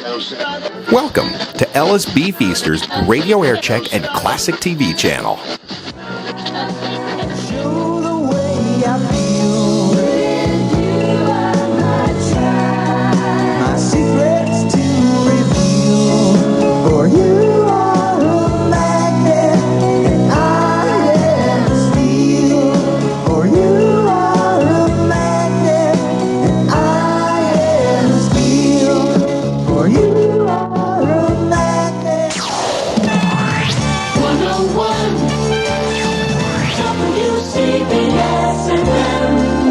Welcome to LSB Feaster's Radio Aircheck and Classic TV channel. Show the way I feel. My secrets to reveal. For you are a magnet, and I am steel. For you are a magnet, and I am steel. For you are a magnet. 101 WCBS-FM,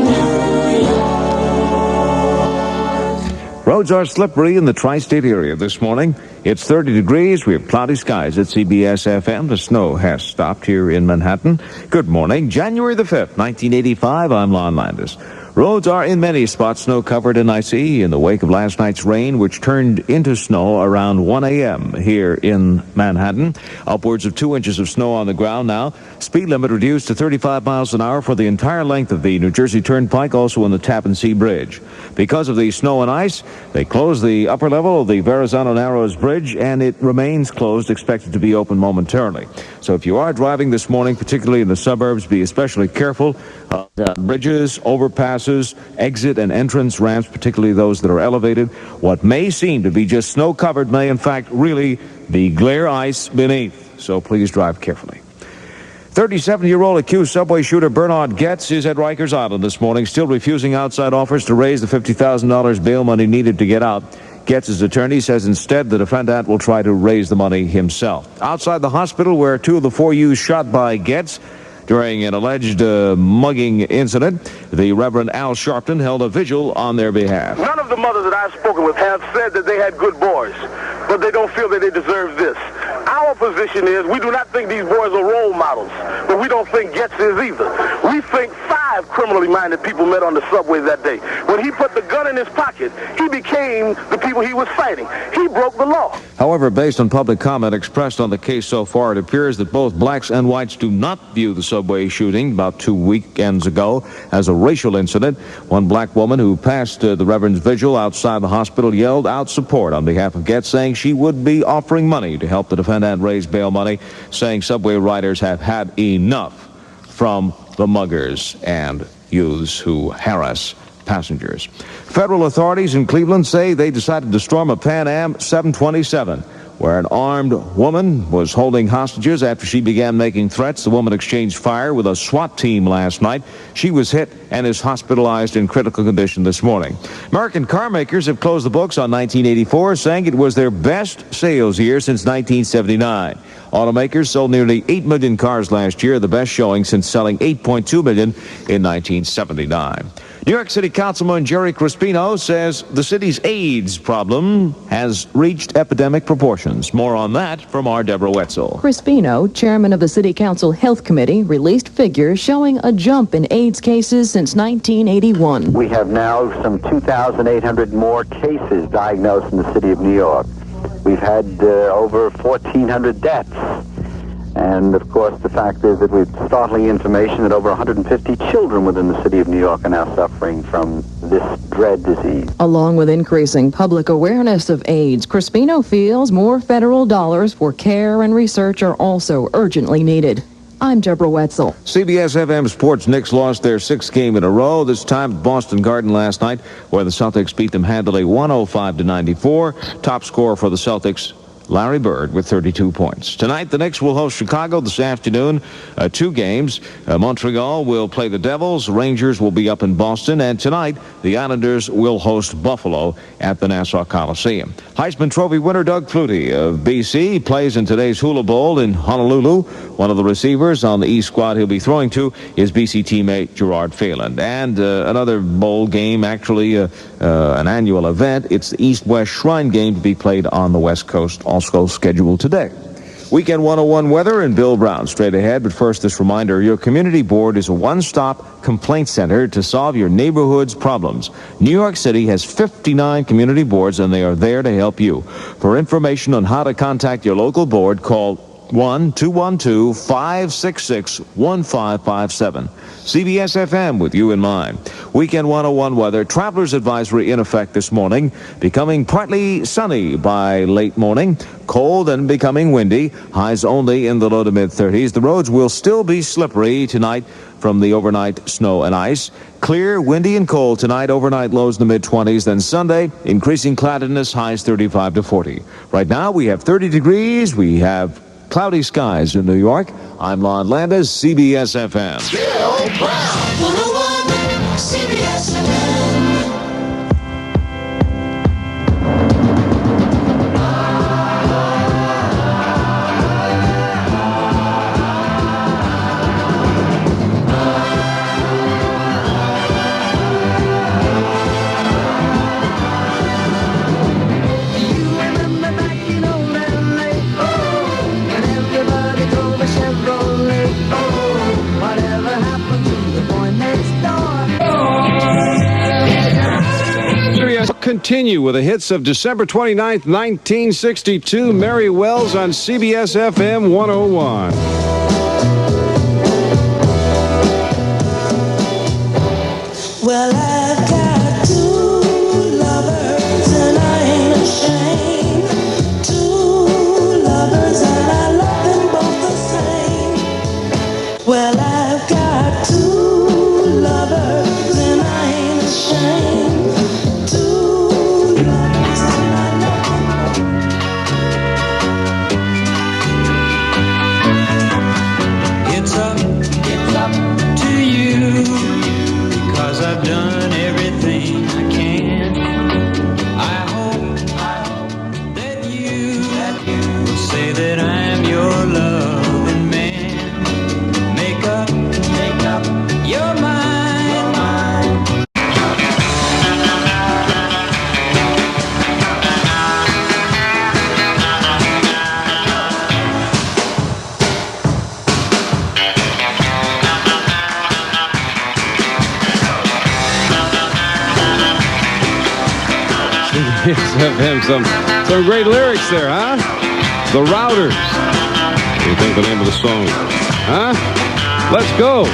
New York. Roads are slippery in the tri-state area this morning. It's 30 degrees. We have cloudy skies at CBS-FM. The snow has stopped here in Manhattan. Good morning. January the 5th, 1985. I'm Lon Landis. Roads are in many spots snow-covered and icy in the wake of last night's rain, which turned into snow around 1 a.m. here in Manhattan. Upwards of 2 inches of snow on the ground now. Speed limit reduced to 35 miles an hour for the entire length of the New Jersey Turnpike, also on the Tappan Zee Bridge. Because of the snow and ice, they closed the upper level of the Verrazano Narrows Bridge, and it remains closed, expected to be open momentarily. So if you are driving this morning, particularly in the suburbs, be especially careful. Bridges, overpasses, exit and entrance ramps, particularly those that are elevated. What may seem to be just snow-covered may, in fact, really be glare ice beneath. So please drive carefully. 37-year-old accused subway shooter Bernard Goetz is at Rikers Island this morning, still refusing outside offers to raise the $50,000 bail money needed to get out. Goetz's attorney says instead the defendant will try to raise the money himself. Outside the hospital where two of the four youths shot by Goetz during an alleged mugging incident, the Reverend Al Sharpton held a vigil on their behalf. None of the mothers that I've spoken with have said that they had good boys, but they don't feel that they deserve this. Our position is we do not think these boys are role models, but we don't think Goetz is either. We think 5 criminally minded people met on the subway that day. When he put the gun in his pocket, he became the people he was fighting. He broke the law. However, based on public comment expressed on the case so far, it appears that both blacks and whites do not view the subway shooting about 2 weekends ago as a racial incident. One black woman who passed the Reverend's vigil outside the hospital yelled out support on behalf of Goetz, saying she would be offering money to help the defendant raise bail money, saying subway riders have had enough from the muggers and youths who harass passengers. Federal authorities in Cleveland say they decided to storm a Pan Am 727, where an armed woman was holding hostages after she began making threats. The woman exchanged fire with a SWAT team last night. She was hit and is hospitalized in critical condition this morning. American car makers have closed the books on 1984, saying it was their best sales year since 1979. Automakers sold nearly 8 million cars last year, the best showing since selling 8.2 million in 1979. New York City Councilman Jerry Crispino says the city's AIDS problem has reached epidemic proportions. More on that from our Deborah Wetzel. Crispino, chairman of the City Council Health Committee, released figures showing a jump in AIDS cases since 1981. We have now some 2,800 more cases diagnosed in the city of New York. We've had over 1,400 deaths. And, of course, the fact is that we've startling information that over 150 children within the city of New York are now suffering from this dread disease. Along with increasing public awareness of AIDS, Crispino feels more federal dollars for care and research are also urgently needed. I'm Deborah Wetzel. CBS-FM Sports Knicks lost their 6th game in a row, this time at Boston Garden last night, where the Celtics beat them handily 105-94. Top scorer for the Celtics, Larry Bird, with 32 points. Tonight, the Knicks will host Chicago this afternoon. 2 games. Montreal will play the Devils. Rangers will be up in Boston. And tonight, the Islanders will host Buffalo at the Nassau Coliseum. Heisman Trophy winner Doug Flutie of BC plays in today's Hula Bowl in Honolulu. One of the receivers on the East squad he'll be throwing to is BC teammate Gerard Phelan. And another bowl game, actually an annual event. It's the East-West Shrine Game to be played on the West Coast, also scheduled today. Weekend 101 weather and Bill Brown straight ahead. But first, this reminder, your community board is a one-stop complaint center to solve your neighborhood's problems. New York City has 59 community boards, and they are there to help you. For information on how to contact your local board, call 1-212-566-1557. CBS-FM with you in mind. Weekend 101 weather. Traveler's advisory in effect this morning. Becoming partly sunny by late morning. Cold and becoming windy. Highs only in the low to mid-30s. The roads will still be slippery tonight from the overnight snow and ice. Clear, windy, and cold tonight. Overnight lows in the mid-20s. Then Sunday, increasing cloudiness. Highs 35 to 40. Right now, we have 30 degrees. We have cloudy skies in New York. I'm Lon Landis, CBS-FM. 101 CBS-FM. Continue with the hits of December 29th, 1962. Mary Wells on CBS-FM 101. Well, I've got two lovers and I ain't ashamed. Two lovers and I love them both the same. Well, I've got two lovers and I ain't ashamed. I've done everything I can. I hope that you will say that I'm your loving man. Make up your mind. CBS-FM, some great lyrics there, huh? The Routers. What do you think the name of the song? Huh? Let's go.